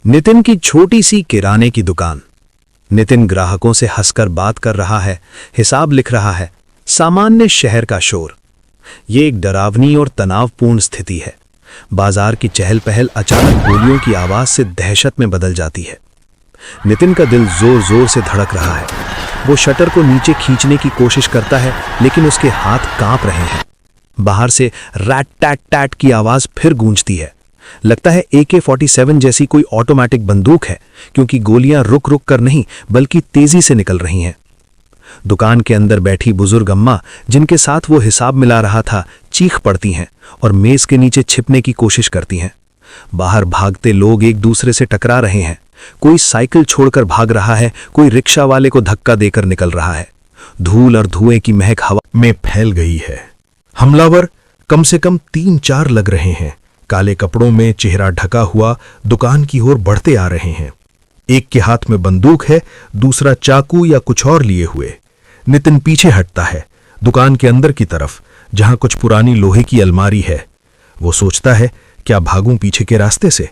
नितिन की छोटी सी किराने की दुकान। नितिन ग्राहकों से हंसकर बात कर रहा है, हिसाब लिख रहा है। सामान्य शहर का शोर। ये एक डरावनी और तनावपूर्ण स्थिति है। बाजार की चहल पहल अचानक गोलियों की आवाज से दहशत में बदल जाती है। नितिन का दिल जोर जोर से धड़क रहा है। वो शटर को नीचे खींचने की कोशिश करता है, लेकिन उसके हाथ कांप रहे हैं। बाहर से रैट टैट टैट की आवाज फिर गूंजती है। लगता है AK-47 जैसी कोई ऑटोमेटिक बंदूक है, क्योंकि गोलियां रुक रुक कर नहीं बल्कि तेजी से निकल रही हैं। दुकान के अंदर बैठी बुजुर्ग अम्मा, जिनके साथ वो हिसाब मिला रहा था, चीख पड़ती हैं और मेज के नीचे छिपने की कोशिश करती हैं। बाहर भागते लोग एक दूसरे से टकरा रहे हैं। कोई साइकिल छोड़कर भाग रहा है, कोई रिक्शा वाले को धक्का देकर निकल रहा है। धूल और धुएं की महक हवा में फैल गई है। हमलावर कम से कम 3-4 लग रहे हैं। काले कपड़ों में चेहरा ढका हुआ दुकान की ओर बढ़ते आ रहे हैं। एक के हाथ में बंदूक है, दूसरा चाकू या कुछ और लिए हुए। नितिन पीछे हटता है, दुकान के अंदर की तरफ, जहां कुछ पुरानी लोहे की अलमारी है। वो सोचता है, क्या भागूं पीछे के रास्ते से?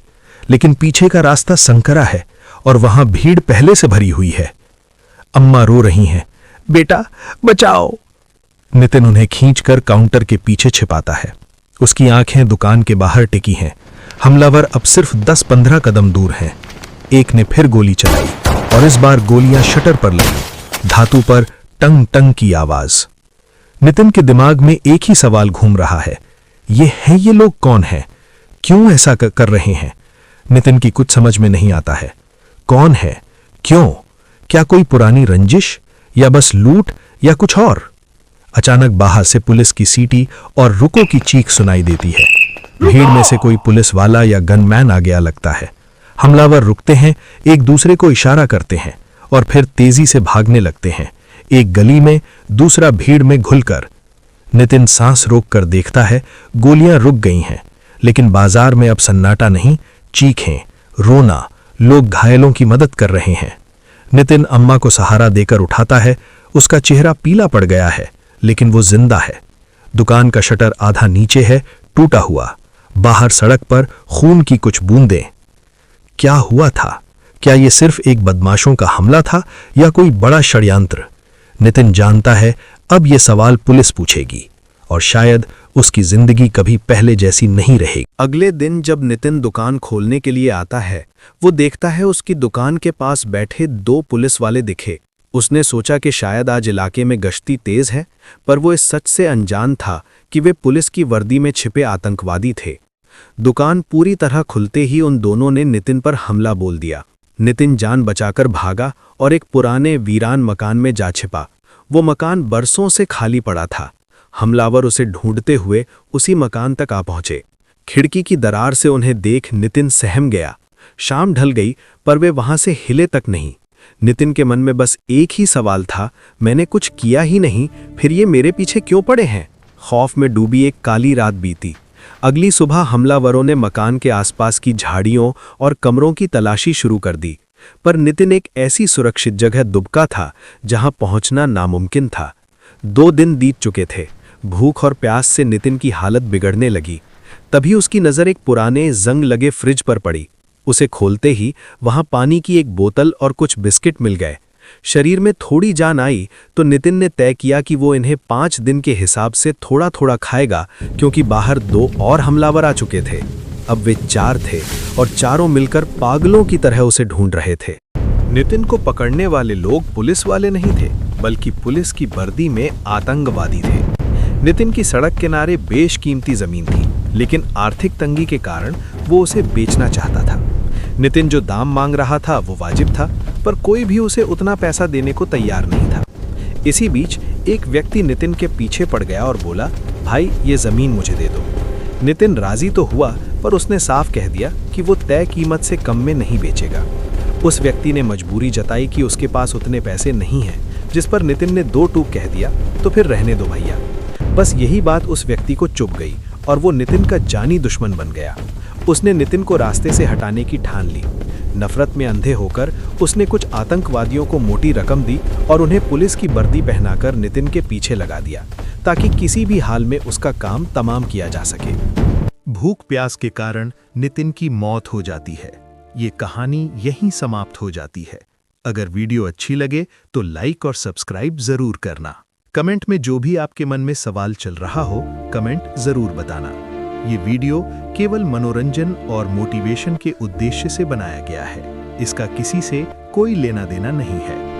लेकिन पीछे का रास्ता संकरा है और वहां भीड़ पहले से भरी हुई है। अम्मा रो रही हैं, बेटा बचाओ। नितिन उन्हें खींचकर काउंटर के पीछे छिपाता है। उसकी आंखें दुकान के बाहर टिकी हैं। हमलावर अब सिर्फ 10-15 कदम दूर हैं। एक ने फिर गोली चलाई और इस बार गोलियां शटर पर लगी। धातु पर टंग टंग की आवाज। नितिन के दिमाग में एक ही सवाल घूम रहा है, ये लोग कौन हैं? क्यों ऐसा कर रहे हैं? नितिन की कुछ समझ में नहीं आता है। कौन है? क्यों? क्या कोई पुरानी रंजिश, या बस लूट, या कुछ और? अचानक बाहर से पुलिस की सीटी और रुको की चीख सुनाई देती है। भीड़ में से कोई पुलिस वाला या गनमैन आ गया लगता है। हमलावर रुकते हैं, एक दूसरे को इशारा करते हैं और फिर तेजी से भागने लगते हैं। एक गली में, दूसरा भीड़ में घुलकर। नितिन सांस रोककर देखता है, गोलियां रुक गई हैं, लेकिन बाजार में अब सन्नाटा नहीं, चीखें, रोना, लोग घायलों की मदद कर रहे हैं। नितिन अम्मा को सहारा देकर उठाता है। उसका चेहरा पीला पड़ गया है, लेकिन वो जिंदा है। दुकान का शटर आधा नीचे है, टूटा हुआ। बाहर सड़क पर खून की कुछ बूंदें। क्या हुआ था? क्या ये सिर्फ एक बदमाशों का हमला था या कोई बड़ा षड्यंत्र? नितिन जानता है, अब ये सवाल पुलिस पूछेगी और शायद उसकी जिंदगी कभी पहले जैसी नहीं रहेगी। अगले दिन जब नितिन दुकान खोलने के लिए आता है, वो देखता है उसकी दुकान के पास बैठे 2 पुलिस वाले दिखे। उसने सोचा कि शायद आज इलाके में गश्ती तेज है, पर वो इस सच से अनजान था कि वे पुलिस की वर्दी में छिपे आतंकवादी थे। दुकान पूरी तरह खुलते ही उन दोनों ने नितिन पर हमला बोल दिया। नितिन जान बचाकर भागा और एक पुराने वीरान मकान में जा छिपा। वो मकान बरसों से खाली पड़ा था। हमलावर उसे ढूंढते हुए उसी मकान तक आ पहुंचे। खिड़की की दरार से उन्हें देख नितिन सहम गया। शाम ढल गई, पर वे वहां से हिले तक नहीं। नितिन के मन में बस एक ही सवाल था, मैंने कुछ किया ही नहीं, फिर ये मेरे पीछे क्यों पड़े हैं? खौफ में डूबी एक काली रात बीती। अगली सुबह हमलावरों ने मकान के आसपास की झाड़ियों और कमरों की तलाशी शुरू कर दी, पर नितिन एक ऐसी सुरक्षित जगह दुबका था जहां पहुंचना नामुमकिन था। 2 दिन बीत चुके थे। भूख और प्यास से नितिन की हालत बिगड़ने लगी। तभी उसकी नज़र एक पुराने जंग लगे फ्रिज पर पड़ी। उसे खोलते ही वहां पानी की एक बोतल और कुछ बिस्किट मिल गए। शरीर में थोड़ी जान आई तो नितिन ने तय किया कि वो इन्हें 5 दिन के हिसाब से थोड़ा थोड़ा खाएगा, क्योंकि बाहर 2 और हमलावर आ चुके थे। अब वे 4 थे और चारों मिलकर पागलों की तरह उसे ढूंढ रहे थे। नितिन को पकड़ने वाले लोग पुलिस वाले नहीं थे, बल्कि पुलिस की वर्दी में आतंकवादी थे। नितिन की सड़क किनारे बेशकीमती जमीन थी, लेकिन आर्थिक तंगी के कारण वो उसे बेचना चाहता था। नितिन जो दाम मांग रहा था वो वाजिब था, पर कोई भी उसे उतना पैसा देने को तैयार नहीं था। इसी बीच एक व्यक्ति नितिन के पीछे पड़ गया और बोला, भाई ये जमीन मुझे दे दो। नितिन राजी तो हुआ, पर उसने साफ कह दिया कि वो तय कीमत से कम में नहीं बेचेगा। उस व्यक्ति ने मजबूरी जताई कि उसके पास उतने पैसे नहीं हैं, जिस पर नितिन ने 2 टूक कह दिया, तो फिर रहने दो भैया। बस यही बात उस व्यक्ति को चुभ गई और वो नितिन का जानी दुश्मन बन गया। उसने नितिन को रास्ते से हटाने की ठान ली। नफरत में अंधे होकर उसने कुछ आतंकवादियों को मोटी रकम दी और उन्हें पुलिस की वर्दी पहनाकर नितिन के पीछे लगा दिया, ताकि किसी भी हाल में उसका काम तमाम किया जा सके। भूख प्यास के कारण नितिन की मौत हो जाती है। ये कहानी यहीं समाप्त हो जाती है। अगर वीडियो अच्छी लगे तो लाइक और सब्सक्राइब जरूर करना। कमेंट में जो भी आपके मन में सवाल चल रहा हो, कमेंट जरूर बताना। ये वीडियो केवल मनोरंजन और मोटिवेशन के उद्देश्य से बनाया गया है। इसका किसी से कोई लेना देना नहीं है।